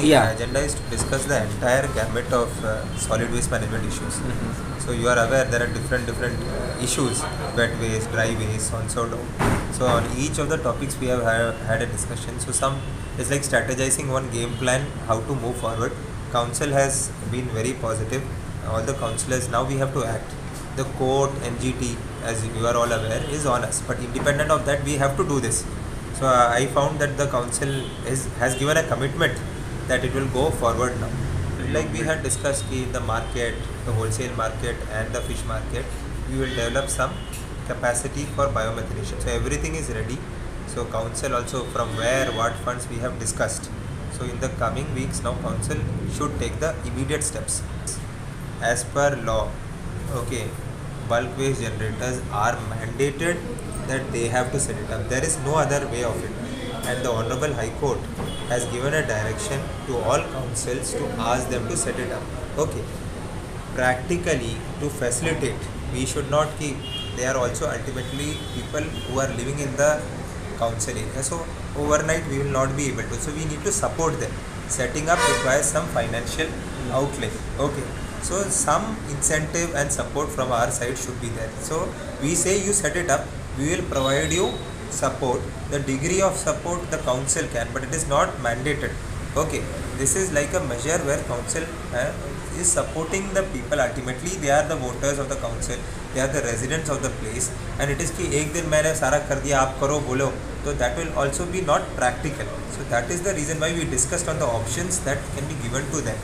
Yeah. agenda is to discuss the entire gamut of solid waste management issues. So you are aware there are different issues, wet waste, dry waste, so on so on. So on each of the topics we have had a discussion. So some is like strategizing one game plan how to move forward. Council has been very positive. All the councillors, now we have to act. The court, NGT, as you are all aware, is on us. But independent of that, we have to do this. So I found that the council has given a commitment that it will go forward now. Like we had discussed, in the market, the wholesale market and the fish market, we will develop some capacity for biomethanation. So everything is ready. So council also, from where, what funds we have discussed. So in the coming weeks now, council should take the immediate steps. As per law, okay, bulk waste generators are mandated that they have to set it up. There is no other way of it. And the Honorable High Court has given a direction to all councils to ask them to set it up. Okay. Practically, to facilitate, we should not keep. They are also ultimately people who are living in the council area. So overnight we will not be able to. So we need to support them. Setting up requires some financial outlay. Okay. So some incentive and support from our side should be there. So we say you set it up, we will provide you support. The degree of support the council can, but it is not mandated. Okay, this is like a measure where council is supporting the people. Ultimately they are the voters of the council, they are the residents of the place, and it is कि एक दिन मैंने सारा कर दिया आप करो बोलो, so that will also be not practical. So that is the reason why we discussed on the options that can be given to them.